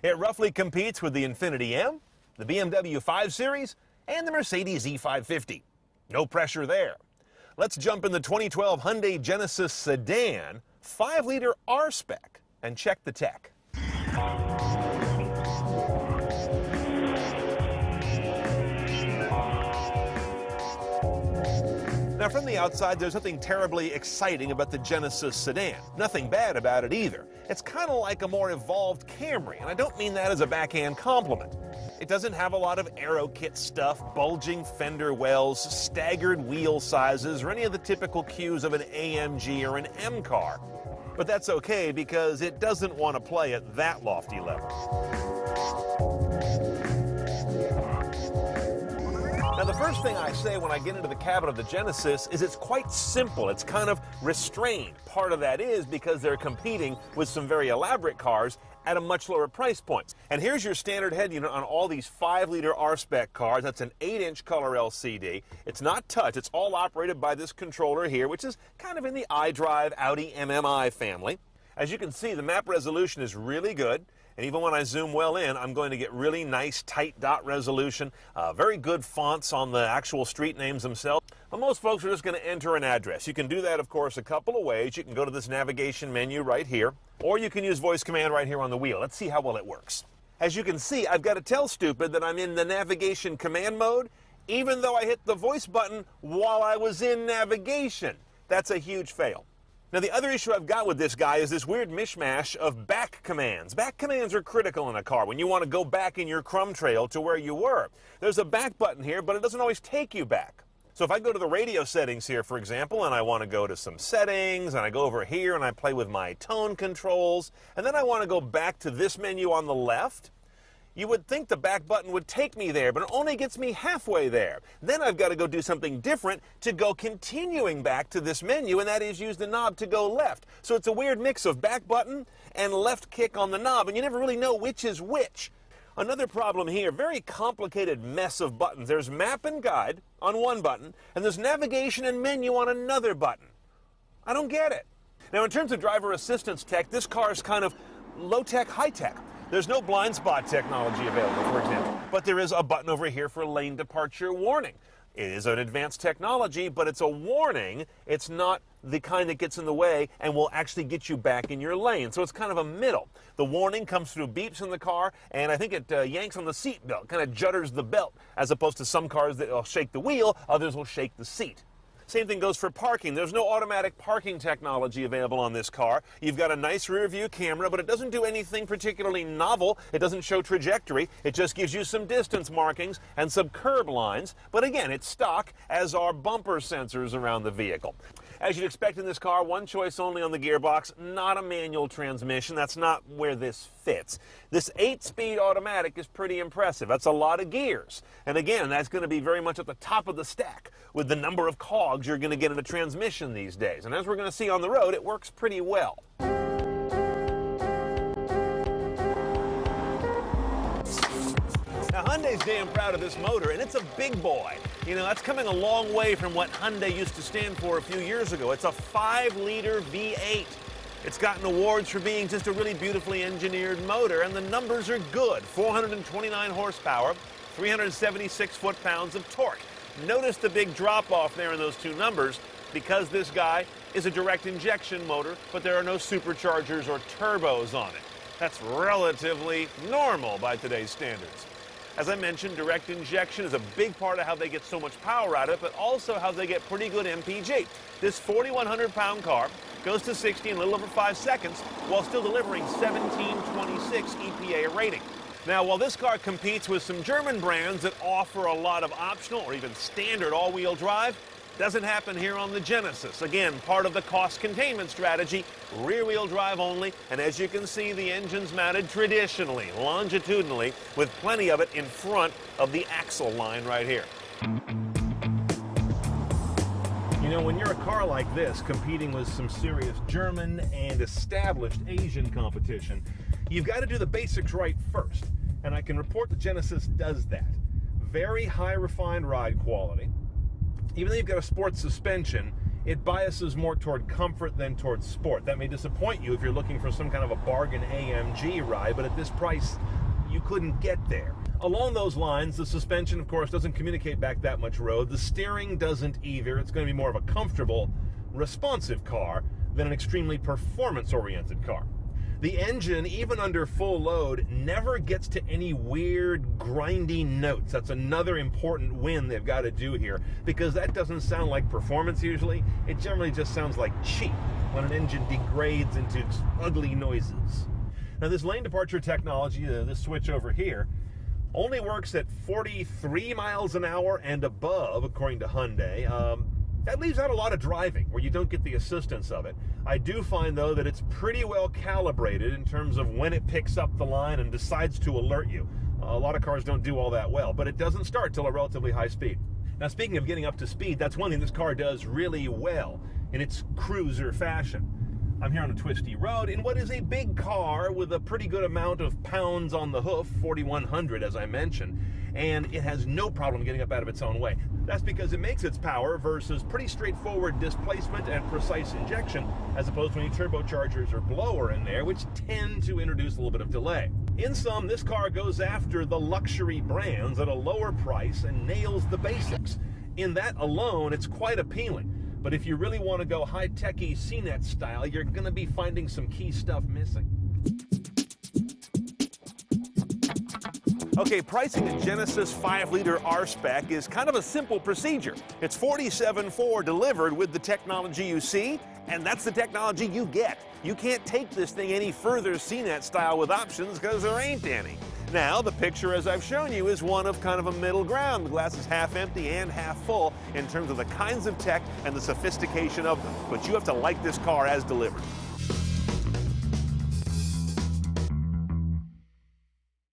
It roughly competes with the Infiniti M, the BMW 5 Series, and the Mercedes E550. No pressure there. Let's jump in the 2012 Hyundai Genesis sedan, 5-liter R-Spec, and check the tech. Now, from the outside, there's nothing terribly exciting about the Genesis sedan. Nothing bad about it either. It's kind of like a more evolved Camry, and I don't mean that as a backhand compliment. It doesn't have a lot of aero kit stuff, bulging fender wells, staggered wheel sizes, or any of the typical cues of an AMG or an M car. But that's okay because it doesn't want to play at that lofty level. Now, the first thing I say when I get into the cabin of the Genesis is it's quite simple. It's kind of restrained. Part of that is because they're competing with some very elaborate cars at a much lower price point. And here's your standard head unit on all these 5-liter R-Spec cars. That's an 8-inch color LCD. It's not touch. It's all operated by this controller here, which is kind of in the iDrive Audi MMI family. As you can see, the map resolution is really good. And even when I zoom well in, I'm going to get really nice, tight dot resolution, very good fonts on the actual street names themselves. But most folks are just going to enter an address. You can do that, of course, a couple of ways. You can go to this navigation menu right here, or you can use voice command right here on the wheel. Let's see how well it works. As you can see, I've got to tell Stupid that I'm in the navigation command mode, even though I hit the voice button while I was in navigation. That's a huge fail. Now, the other issue I've got with this guy is this weird mishmash of back commands. Back commands are critical in a car when you want to go back in your crumb trail to where you were. There's a back button here, but it doesn't always take you back. So if I go to the radio settings here, for example, and I want to go to some settings, and I go over here and I play with my tone controls, and then I want to go back to this menu on the left, you would think the back button would take me there, but it only gets me halfway there. Then I've got to go do something different to go continuing back to this menu, and that is use the knob to go left. So it's a weird mix of back button and left kick on the knob, and you never really know which is which. Another problem here, very complicated mess of buttons. There's map and guide on one button, and there's navigation and menu on another button. I don't get it. Now, in terms of driver assistance tech, this car is kind of low-tech, high-tech. There's no blind spot technology available, for example, but there is a button over here for lane departure warning. It is an advanced technology, but it's a warning. It's not the kind that gets in the way and will actually get you back in your lane. So it's kind of a middle. The warning comes through beeps in the car, and I think it yanks on the seat belt, kind of judders the belt, as opposed to some cars that will shake the wheel, others will shake the seat. Same thing goes for parking. There's no automatic parking technology available on this car. You've got a nice rear view camera, but it doesn't do anything particularly novel. It doesn't show trajectory. It just gives you some distance markings and some curb lines. But again, it's stock, as are bumper sensors around the vehicle. As you'd expect in this car, one choice only on the gearbox, not a manual transmission. That's not where this fits. This 8-speed automatic is pretty impressive. That's a lot of gears. And again, that's going to be very much at the top of the stack with the number of cogs you're going to get in a transmission these days. And as we're going to see on the road, it works pretty well. Now, Hyundai's damn proud of this motor, and it's a big boy. You know, that's coming a long way from what Hyundai used to stand for a few years ago. It's a 5-liter V8. It's gotten awards for being just a really beautifully engineered motor, and the numbers are good. 429 horsepower, 376 foot-pounds of torque. Notice the big drop-off there in those two numbers because this guy is a direct injection motor, but there are no superchargers or turbos on it. That's relatively normal by today's standards. As I mentioned, direct injection is a big part of how they get so much power out of it, but also how they get pretty good MPG. This 4,100-pound car goes to 60 in a little over 5 seconds while still delivering 1726 EPA rating. Now, while this car competes with some German brands that offer a lot of optional or even standard all-wheel drive, doesn't happen here on the Genesis. Again, part of the cost containment strategy, rear-wheel drive only, and as you can see, the engine's mounted traditionally, longitudinally, with plenty of it in front of the axle line right here. You know, when you're a car like this, competing with some serious German and established Asian competition, you've got to do the basics right first, and I can report the Genesis does that. Very high refined ride quality. Even though you've got a sports suspension, it biases more toward comfort than toward sport. That may disappoint you if you're looking for some kind of a bargain AMG ride, but at this price, you couldn't get there. Along those lines, the suspension, of course, doesn't communicate back that much road. The steering doesn't either. It's going to be more of a comfortable, responsive car than an extremely performance-oriented car. The engine, even under full load, never gets to any weird, grindy notes. That's another important win they've got to do here, because that doesn't sound like performance usually. It generally just sounds like cheap when an engine degrades into ugly noises. Now, this lane departure technology, this switch over here, only works at 43 miles an hour and above, according to Hyundai. That leaves out a lot of driving where you don't get the assistance of it. I do find, though, that it's pretty well calibrated in terms of when it picks up the line and decides to alert you. A lot of cars don't do all that well, but it doesn't start till a relatively high speed. Now, speaking of getting up to speed, that's one thing this car does really well in its cruiser fashion. I'm here on a twisty road in what is a big car with a pretty good amount of pounds on the hoof, 4,100 as I mentioned, and it has no problem getting up out of its own way. That's because it makes its power versus pretty straightforward displacement and precise injection, as opposed to any turbochargers or blower in there, which tend to introduce a little bit of delay. In sum, this car goes after the luxury brands at a lower price and nails the basics. In that alone, it's quite appealing. But if you really want to go high-techy CNET style, you're going to be finding some key stuff missing. Okay, pricing a Genesis 5-liter R-Spec is kind of a simple procedure. It's $47,400 delivered with the technology you see, and that's the technology you get. You can't take this thing any further CNET style with options because there ain't any. Now, the picture, as I've shown you, is one of kind of a middle ground. The glass is half empty and half full in terms of the kinds of tech and the sophistication of them. But you have to like this car as delivered.